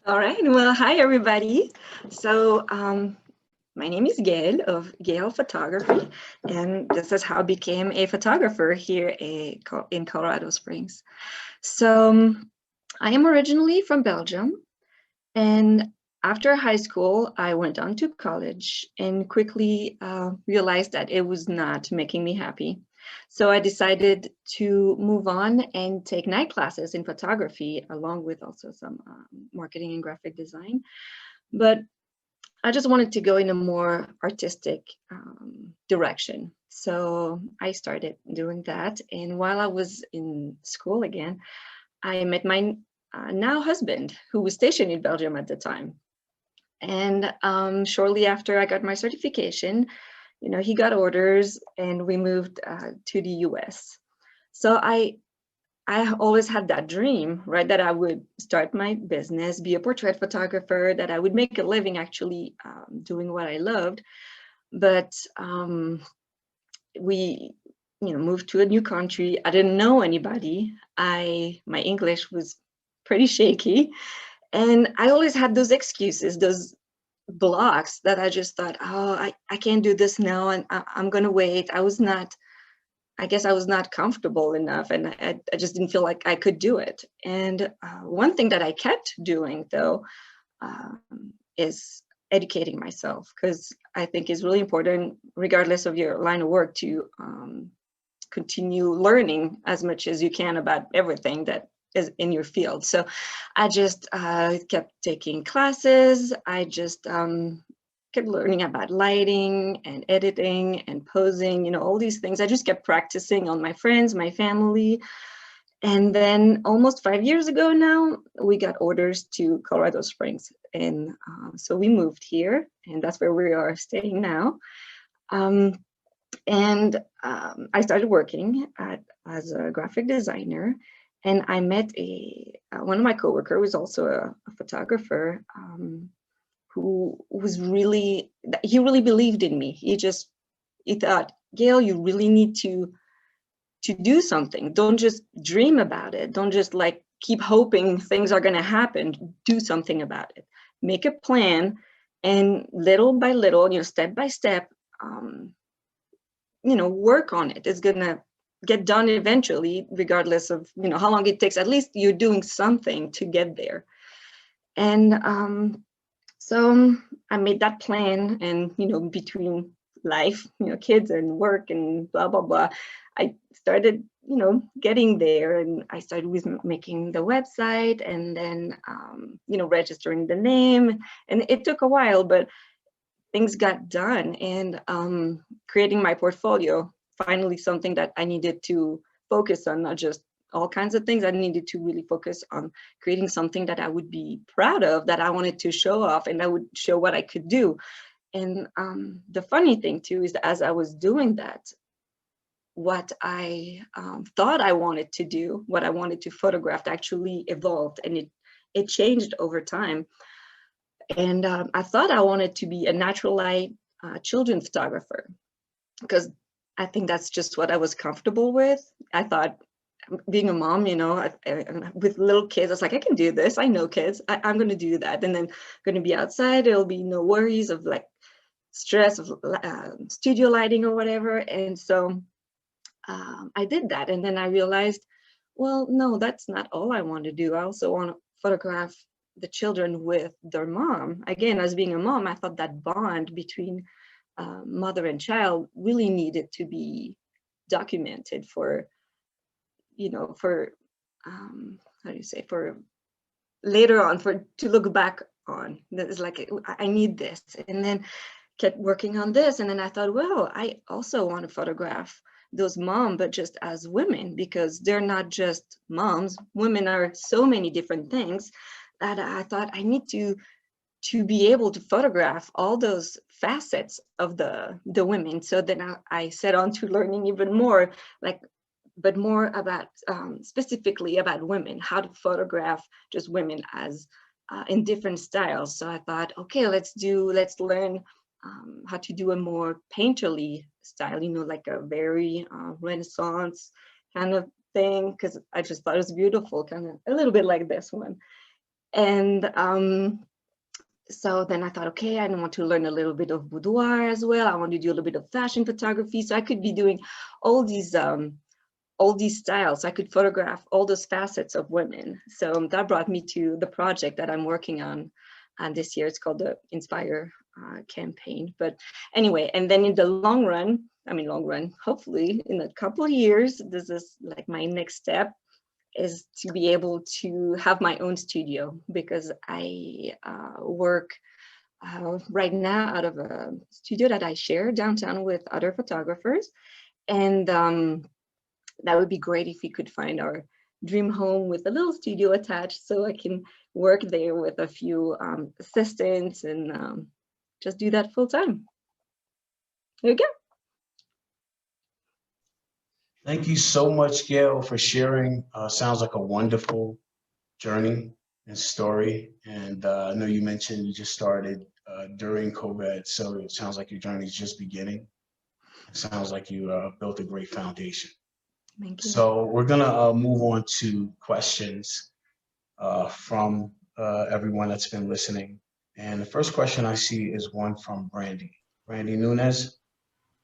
All right. Well, hi, everybody. So, my name is Gaelle of Gaelle Photography, and this is how I became a photographer here in Colorado Springs. So, I am originally from Belgium, and after high school, I went on to college and quickly realized that it was not making me happy. So I decided to move on and take night classes in photography, along with also some marketing and graphic design. But I just wanted to go in a more artistic direction. So I started doing that. And while I was in school again, I met my now husband, who was stationed in Belgium at the time. And shortly after I got my certification, he got orders and we moved to the US. So I always had that dream, right, that I would start my business, be a portrait photographer, that I would make a living actually doing what I loved. But we, moved to a new country. I didn't know anybody. My English was pretty shaky, and I always had those excuses, those blocks that I just thought, oh, I can't do this now, and I'm gonna wait. I guess I was not comfortable enough, and I just didn't feel like I could do it. And one thing that I kept doing, though, is educating myself, because I think is really important, regardless of your line of work, to continue learning as much as you can about everything that is in your field. So I just kept taking classes. I just kept learning about lighting and editing and posing, all these things. I just kept practicing on my friends, my family. And then almost 5 years ago now, we got orders to Colorado Springs. And so we moved here, and that's where we are staying now. Um, and I started working as a graphic designer. And I met one of my coworkers, who was also a photographer, who was he really believed in me. He thought, Gaelle, you really need to do something. Don't just dream about it. Don't just like keep hoping things are going to happen. Do something about it. Make a plan, and little by little, step by step, work on it. It's going to get done eventually, regardless of, how long it takes. At least you're doing something to get there. And so I made that plan, and between life, kids and work and blah blah blah, I started, getting there, and I started with making the website, and then registering the name, and it took a while, but things got done, and creating my portfolio, finally something that I needed to focus on, not just all kinds of things. I needed to really focus on creating something that I would be proud of, that I wanted to show off, and I would show what I could do. And the funny thing too is that as I was doing that, what I thought I wanted to do, what I wanted to photograph, actually evolved, and it changed over time. And I thought I wanted to be a natural light children photographer, because I think that's just what I was comfortable with. I thought, being a mom, with little kids, I was like, I can do this. I know kids. I'm going to do that. And then I'm going to be outside. There'll be no worries of like stress of studio lighting or whatever. And so I did that. And then I realized, well, no, that's not all I want to do. I also want to photograph the children with their mom. Again, as being a mom, I thought that bond between mother and child really needed to be documented for, for how do you say, for later on, for to look back on. That is like, I need this. And then kept working on this, and then I thought, well, I also want to photograph those moms, but just as women, because they're not just moms. Women are so many different things, that I thought I need to be able to photograph all those facets of the women. So then I set on to learning even more, like, but more about specifically about women, how to photograph just women as in different styles. So I thought, okay, let's learn how to do a more painterly style, like a very Renaissance kind of thing, because I just thought it was beautiful, kind of a little bit like this one. And so then I thought, okay, I want to learn a little bit of boudoir as well. I want to do a little bit of fashion photography. So I could be doing all these styles. I could photograph all those facets of women. So that brought me to the project that I'm working on this year. It's called the Inspire campaign. But anyway, and then in the long run, hopefully in a couple of years, this is like my next step, is to be able to have my own studio, because I work right now out of a studio that I share downtown with other photographers. And that would be great if we could find our dream home with a little studio attached, so I can work there with a few assistants and just do that full time. There you go. Thank you so much, Gaelle, for sharing. Sounds like a wonderful journey and story. And I know you mentioned you just started during COVID, so it sounds like your journey is just beginning. It sounds like you built a great foundation. Thank you. So we're gonna move on to questions from everyone that's been listening. And the first question I see is one from Brandy. Brandy Nunez.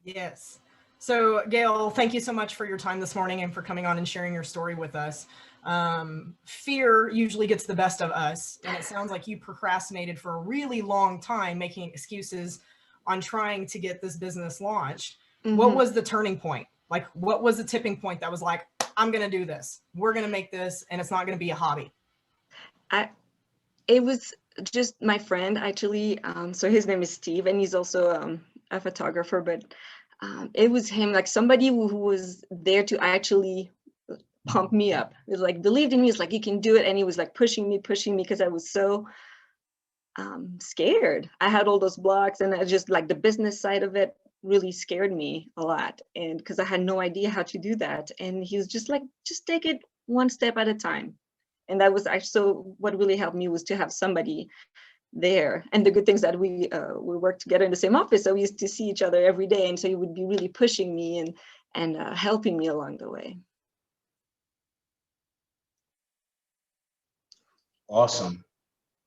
Yes. So, Gaelle, thank you so much for your time this morning and for coming on and sharing your story with us. Fear usually gets the best of us, and it sounds like you procrastinated for a really long time, making excuses on trying to get this business launched. Mm-hmm. What was the turning point? Like, what was the tipping point that was like, I'm going to do this, we're going to make this, and it's not going to be a hobby? It was just my friend, actually. So his name is Steve, and he's also a photographer, but it was him, like somebody who was there to actually pump me up. It was like, believed in me. It's like, you can do it. And he was like pushing me because I was so scared. I had all those blocks, and I just like the business side of it really scared me a lot. And because I had no idea how to do that. And he was just like, just take it one step at a time. And that was actually, so what really helped me was to have somebody there. And the good things that we worked together in the same office, so we used to see each other every day, and so he would be really pushing me and helping me along the way. Awesome.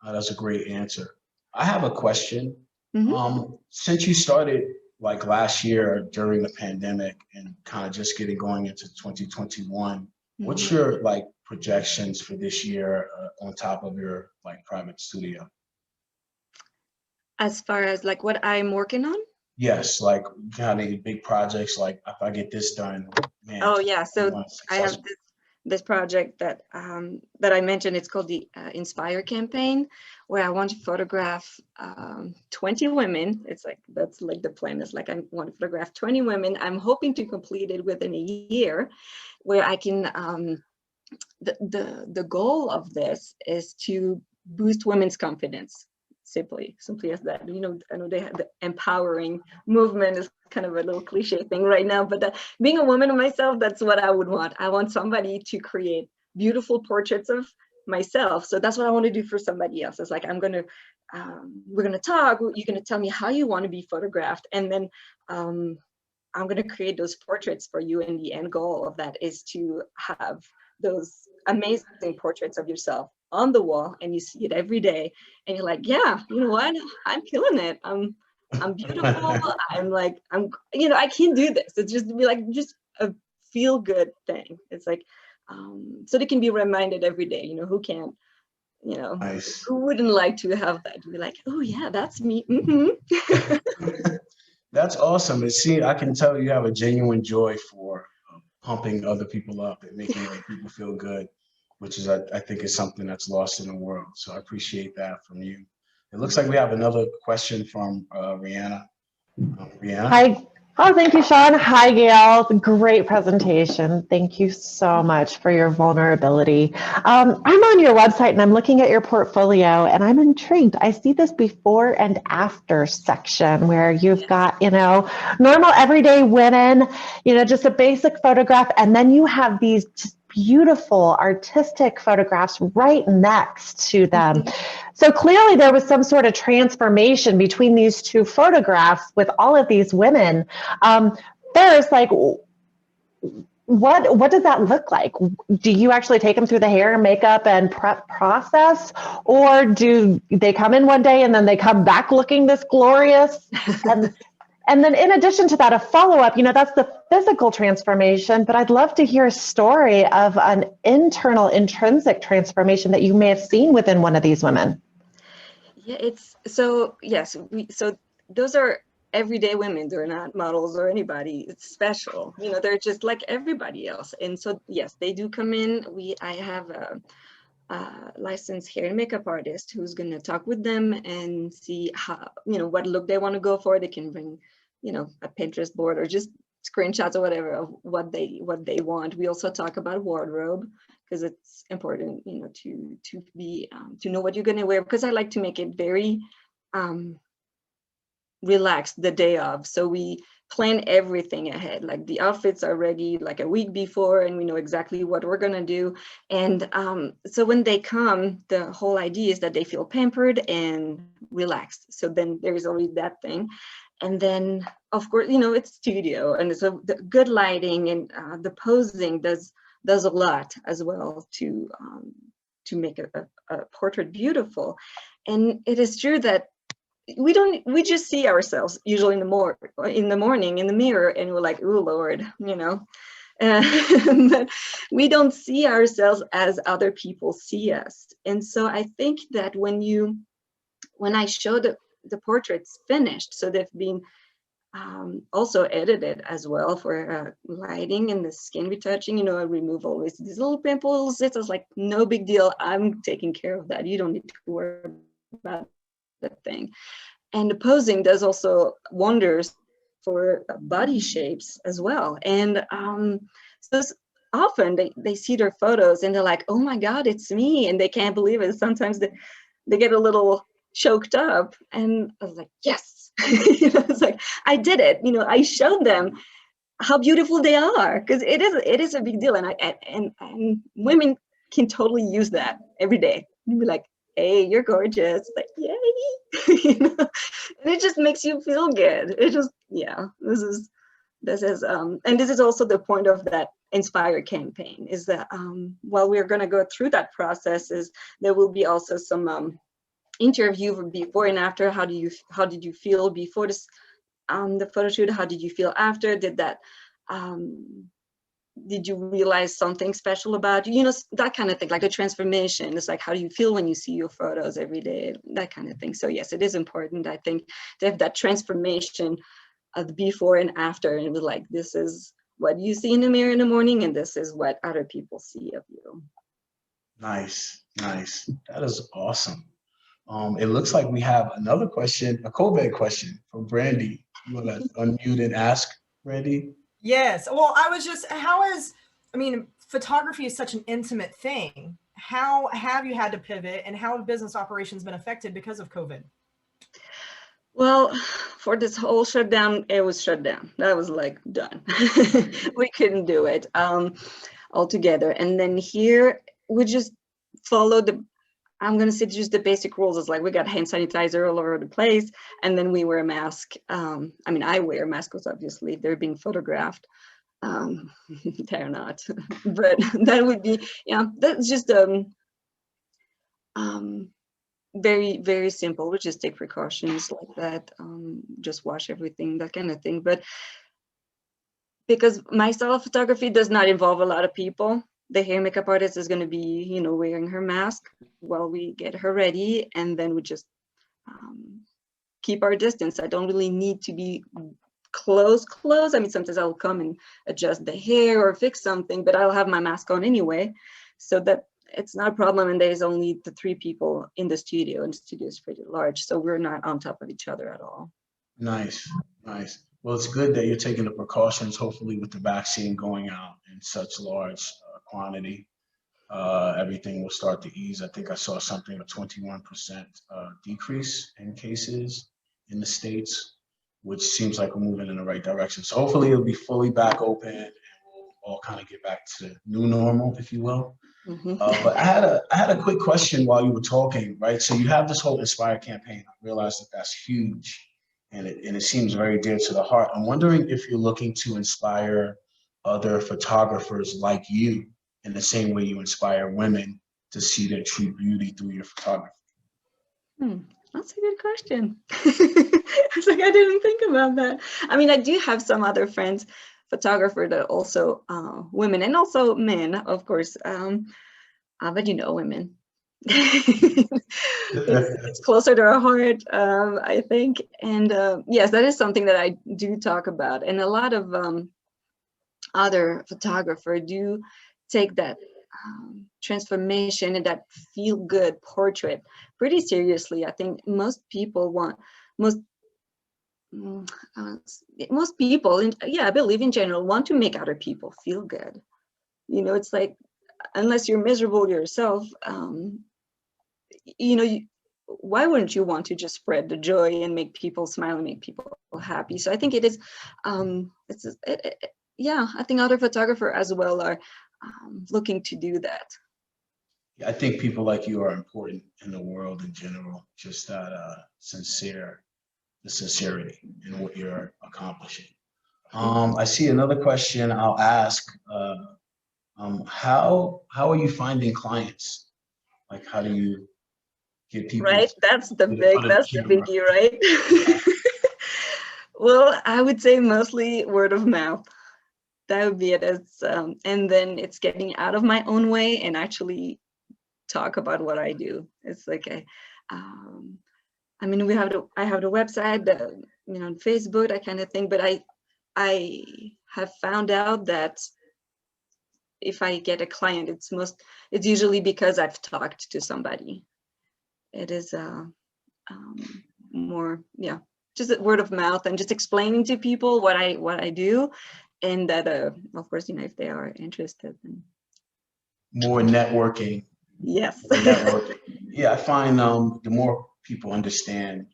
That's a great answer. I have a question. Mm-hmm. Since you started like last year during the pandemic and kind of just getting going into 2021, mm-hmm. what's your like projections for this year on top of your like private studio? As far as like what I'm working on? Yes, like kind of big projects, like if I get this done, man. Oh yeah, so I have this project that that I mentioned. It's called the Inspire campaign, where I want to photograph 20 women. It's like, that's like the plan, is like I want to photograph 20 women. I'm hoping to complete it within a year, where I can the goal of this is to boost women's confidence. Simply as that. You know, I know they have the empowering movement is kind of a little cliche thing right now, but being a woman myself, that's what I would want. I want somebody to create beautiful portraits of myself. So that's what I want to do for somebody else. It's like, we're going to talk, you're going to tell me how you want to be photographed, and then I'm going to create those portraits for you. And the end goal of that is to have those amazing portraits of yourself on the wall, and you see it every day, and you're like, yeah, you know what, I'm killing it. I'm beautiful. I can do this. It's just be like just a feel good thing. It's like so they can be reminded every day. You know, who can't, you know, nice. Who wouldn't like to have that, to be like, oh yeah, that's me. Mm-hmm. That's awesome. And see, I can tell you have a genuine joy for pumping other people up and making people feel good, which is, I think, is something that's lost in the world. So I appreciate that from you. It looks like we have another question from Rihanna. Rihanna? Hi. Oh, thank you, Sean. Hi, Gaelle. Great presentation. Thank you so much for your vulnerability. I'm on your website and I'm looking at your portfolio and I'm intrigued. I see this before and after section where you've got, normal everyday women, just a basic photograph. And then you have these just beautiful artistic photographs right next to them. So clearly there was some sort of transformation between these two photographs with all of these women. First, like, what does that look like? Do you actually take them through the hair, makeup, and prep process, or do they come in one day and then they come back looking this glorious? And then in addition to that, a follow-up, that's the physical transformation, but I'd love to hear a story of an internal, intrinsic transformation that you may have seen within one of these women. Yeah, yes, so those are everyday women. They're not models or anybody. It's special. They're just like everybody else. And so, yes, they do come in. I have a licensed hair and makeup artist who's going to talk with them and see how, what look they want to go for. They can bring, a Pinterest board or just screenshots or whatever of what they want. We also talk about wardrobe because it's important, to be to know what you're going to wear, because I like to make it very relaxed the day of. So we plan everything ahead, like the outfits are ready like a week before, and we know exactly what we're going to do. And so when they come, the whole idea is that they feel pampered and relaxed. So then there's already that thing. And then, of course, it's studio, and so the good lighting and the posing does a lot as well to make a portrait beautiful. And it is true that we just see ourselves usually in the morning in the mirror, and we're like, oh Lord, but we don't see ourselves as other people see us. And so I think that when I show the portraits finished, so they've been also edited as well for lighting and the skin retouching, I remove always these little pimples. It was like, no big deal, I'm taking care of that, you don't need to worry about that thing. And the posing does also wonders for body shapes as well. And so often they see their photos and they're like, oh my God, it's me. And they can't believe it. Sometimes they get a little choked up. And I was like, yes, it's like, I did it. I showed them how beautiful they are, because it is a big deal. And women can totally use that every day. You'd be like, hey, you're gorgeous, like, yay. And it just makes you feel good. It just, yeah, this is and this is also the point of that Inspire campaign, is that while we're going to go through that process, is there will be also some interview before and after. How did you feel before this the photo shoot? How did you feel after? Did you realize something special about you? That kind of thing, like a transformation. It's like, how do you feel when you see your photos every day? That kind of thing. So yes, it is important, I think, to have that transformation of the before and after. And it was like, this is what you see in the mirror in the morning, and this is what other people see of you. Nice. That is awesome. It looks like we have another question, a COVID question from Brandy. You want to unmute and ask, Brandy? Yes. Well, photography is such an intimate thing. How have you had to pivot, and how have business operations been affected because of COVID? Well, for this whole shutdown, it was shut down. That was like done. We couldn't do it altogether. And then here we just followed I'm going to say just the basic rules. Is like, we got hand sanitizer all over the place, and then we wear a mask. I wear masks, obviously, they're being photographed. They're not, but that would be, that's just very, very simple. We just take precautions like that, just wash everything, that kind of thing. But because my style of photography does not involve a lot of people, the hair makeup artist is going to be, wearing her mask while we get her ready, and then we just keep our distance. I don't really need to be close. Sometimes I'll come and adjust the hair or fix something, but I'll have my mask on anyway, so that it's not a problem. And there's only the 3 people in the studio, and the studio is pretty large, so we're not on top of each other at all. Nice. Well, it's good that you're taking the precautions, hopefully with the vaccine going out in such large quantity. Everything will start to ease. I think I saw something, a 21% decrease in cases in the States, which seems like we're moving in the right direction. So hopefully it'll be fully back open, and we'll all kind of get back to new normal, if you will. Mm-hmm. But I had a quick question while you were talking, right? So you have this whole Inspire campaign. I realized that that's huge, and it seems very dear to the heart. I'm wondering if you're looking to inspire other photographers like you in the same way you inspire women to see their true beauty through your photography? That's a good question. It's like, I didn't think about that. I mean, I do have some other friends, photographers that are also women, and also men, of course. But women. it's closer to our heart, I think. And yes, that is something that I do talk about. And a lot of other photographers do take that transformation and that feel-good portrait pretty seriously. I think most people, I believe in general, want to make other people feel good. It's like, unless you're miserable yourself, why wouldn't you want to just spread the joy and make people smile and make people happy? So I think it is, I think other photographers as well are looking to do that. I think people like you are important in the world in general, just that the sincerity in what you're accomplishing. I see another question I'll ask. How are you finding clients? Like, how do you get people? Right, that's the biggie, right? Well, I would say mostly word of mouth. That would be it. And then it's getting out of my own way and actually talk about what I do. It's like I mean, I have the website, Facebook, that kind of thing. But I have found out that if I get a client, it's usually because I've talked to somebody. It is more, just word of mouth and just explaining to people what I do, and that of course, if they are interested. More networking. Yes. Networking. Yeah, I find the more people understand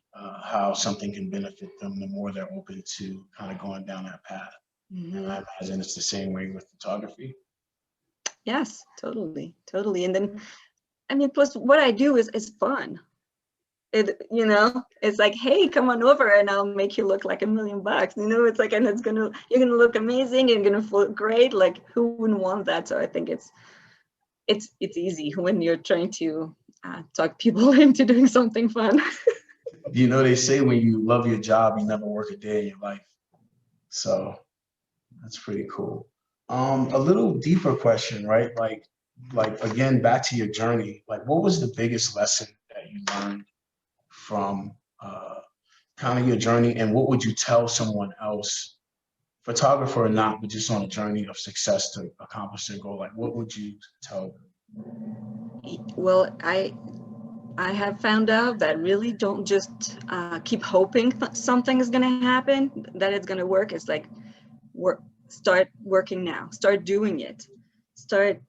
how something can benefit them, the more they're open to kind of going down that path. Mm-hmm. And I imagine it's the same way with photography. Yes, totally. And then, I mean, plus what I do is fun. It's like, hey, come on over and I'll make you look like $1 million. It's like, and you're gonna look amazing and gonna feel great. Like, who wouldn't want that? So I think it's easy when you're trying to talk people into doing something fun. They say when you love your job, you never work a day in your life. So that's pretty cool. A little deeper question, right? Like again, back to your journey. Like, what was the biggest lesson that you learned from kind of your journey, and what would you tell someone else, photographer or not, but just on a journey of success to accomplish their goal? Like, what would you tell them? Well, I have found out that really don't just keep hoping something is going to happen, that it's going to work. It's like, start working now, start doing it, start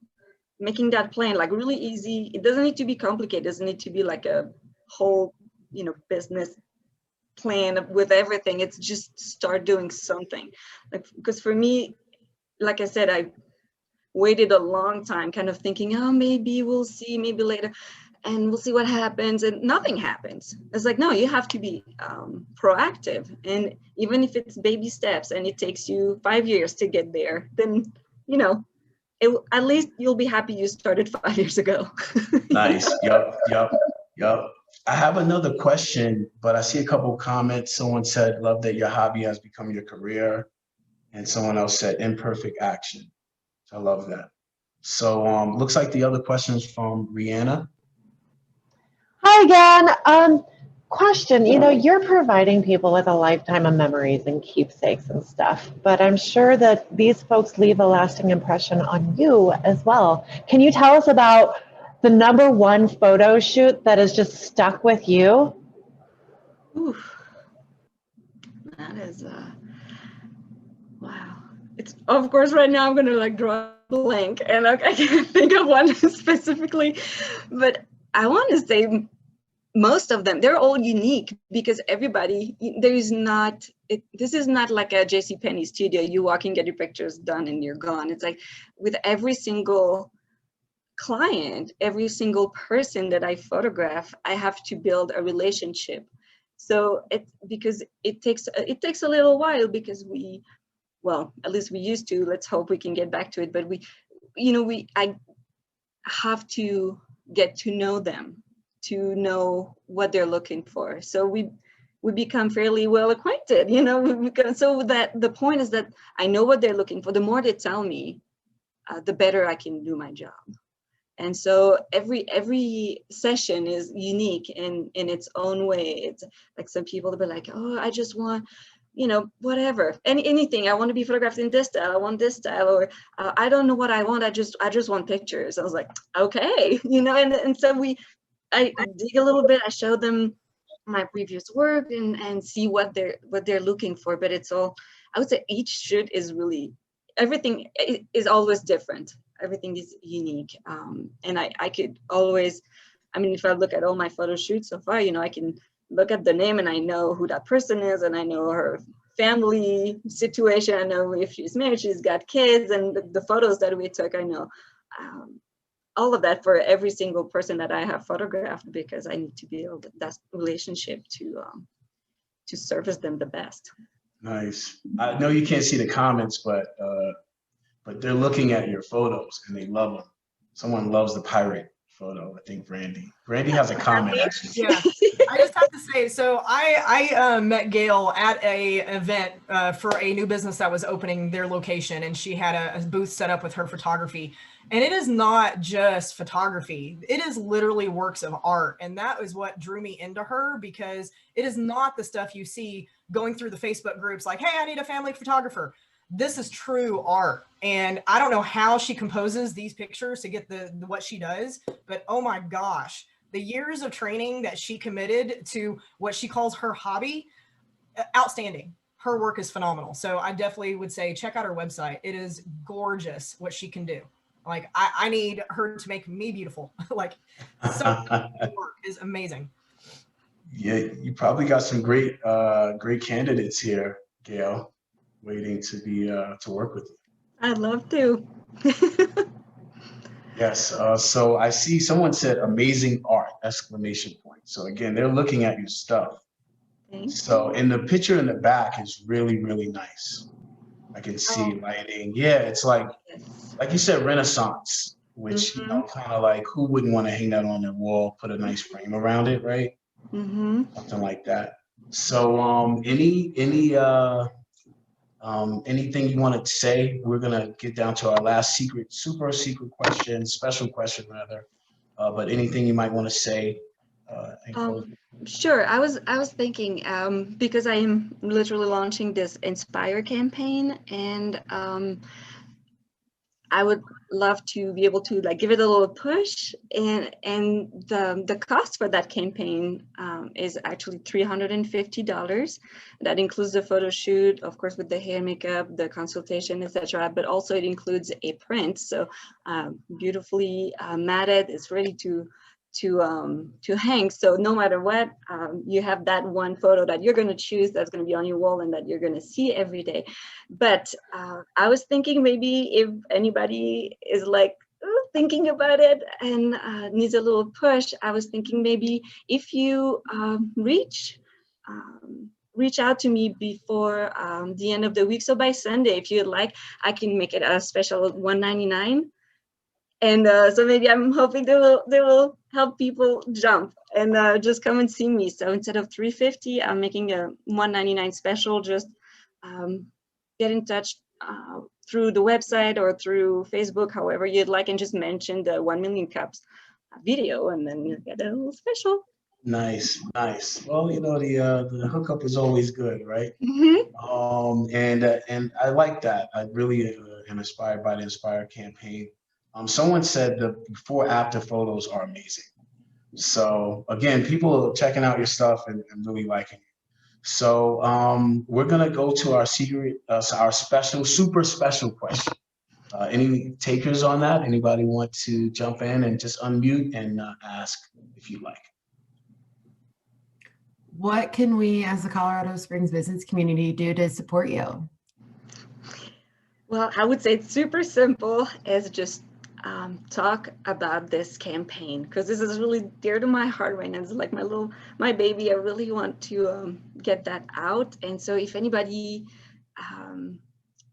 making that plan, like really easy. It doesn't need to be complicated. It doesn't need to be like a whole, business plan with everything. It's just start doing something. Like, because for me, like I said, I waited a long time kind of thinking, oh, maybe we'll see, maybe later, and we'll see what happens, and nothing happens. It's like, no, you have to be proactive. And even if it's baby steps and it takes you 5 years to get there, then, at least you'll be happy you started 5 years ago. Nice. Yep. I have another question, but I see a couple of comments. Someone said, love that your hobby has become your career. And someone else said, imperfect action. I love that. So looks like the other question is from Rihanna. Hi again. Question, you're providing people with a lifetime of memories and keepsakes and stuff, but I'm sure that these folks leave a lasting impression on you as well. Can you tell us about the #1 photo shoot that has just stuck with you? Oof. That is, wow. It's, of course, right now I'm going to draw a blank and I can't think of one specifically, but I want to say most of them, they're all unique because everybody, this is not like a JCPenney studio. You walk in, get your pictures done and you're gone. It's like with every single client, every single person that I photograph, I have to build a relationship. So it takes a little while because we well, at least we used to, let's hope we can get back to it, but I have to get to know them, to know what they're looking for. So we become fairly well acquainted, so that the point is that I know what they're looking for. The more they tell me, the better I can do my job. And so every session is unique in its own way. It's like some people will be like, oh, I just want, whatever, anything. I want to be photographed in this style. I want this style, or I don't know what I want. I just want pictures. I was like, okay, and so I dig a little bit. I show them my previous work and see what they're looking for. But it's all, I would say each shoot is really, everything is always different. Everything is unique. And I could always, if I look at all my photo shoots so far, I can look at the name and I know who that person is, and I know her family situation. I know if she's married, she's got kids, and the photos that we took, I know all of that for every single person that I have photographed, because I need to build that relationship to service them the best. Nice. I know you can't see the comments, but they're looking at your photos and they love them. Someone loves the pirate photo. I think Brandy has a comment actually. Yeah, I just have to say, so I met Gaelle at a event for a new business that was opening their location, and she had a booth set up with her photography. And it is not just photography. It is literally works of art. And that is what drew me into her, because it is not the stuff you see going through the Facebook groups like, hey, I need a family photographer. This is true art. And I don't know how she composes these pictures to get the what she does, but oh my gosh, the years of training that she committed to what she calls her hobby, outstanding. Her work is phenomenal. So I definitely would say check out her website. It is gorgeous what she can do. Like I need her to make me beautiful. Like so work is amazing. Yeah, you probably got some great candidates here, Gaelle, waiting to be to work with you. I'd love to. Yes. So I see someone said amazing art, exclamation point. So again, they're looking at your stuff. So in the picture in the back is really, really nice. I can see lighting. Yeah, it's like you said, Renaissance, which, kind of like, who wouldn't want to hang that on their wall, put a nice frame around it, right? Something like that. So anything you want to say? We're gonna get down to our last super secret question, special question rather. But anything you might want to say? Sure. I was thinking, because I am literally launching this Inspire campaign, and I would love to be able to give it a little push, and the cost for that campaign is actually $350. That includes the photo shoot, of course, with the hair, makeup, the consultation, etc. But also it includes a print, so beautifully matted. It's ready to hang. So no matter what, you have that one photo that you're going to choose that's going to be on your wall and that you're going to see every day. But I was thinking maybe if anybody is thinking about it and needs a little push, I was thinking maybe if you reach out to me before the end of the week. So by Sunday, if you'd like, I can make it a special $199. And so maybe I'm hoping they will help people jump and just come and see me. So instead of $350, I'm making a $199 special. Just get in touch through the website or through Facebook, however you'd like, and just mention the 1 Million Cups video, and then you get a little special. Nice. Well, the hookup is always good, right? And I like that. I really am inspired by the Inspire campaign. Someone said the before-after photos are amazing. So again, people are checking out your stuff and really liking it. So we're gonna go to our our super special question. Any takers on that? Anybody want to jump in and just unmute and ask if you like? What can we as the Colorado Springs business community do to support you? Well, I would say it's super simple, as just talk about this campaign, because this is really dear to my heart right now. It's like my baby. I really want to get that out. And so if anybody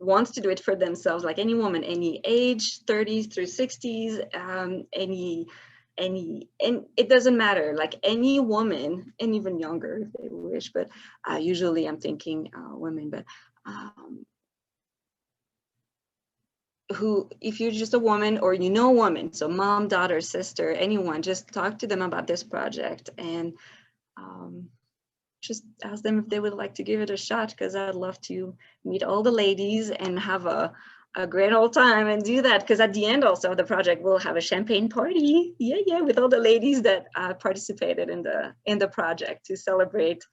wants to do it for themselves, like any woman, any age, 30s through 60s, and it doesn't matter, like any woman, and even younger if they wish, but usually I'm thinking women, but who, if you're just a woman or you know a woman, so mom, daughter, sister, anyone, just talk to them about this project and just ask them if they would like to give it a shot, because I'd love to meet all the ladies and have a great old time and do that, because at the end also of the project we'll have a champagne party, with all the ladies that participated in the project to celebrate,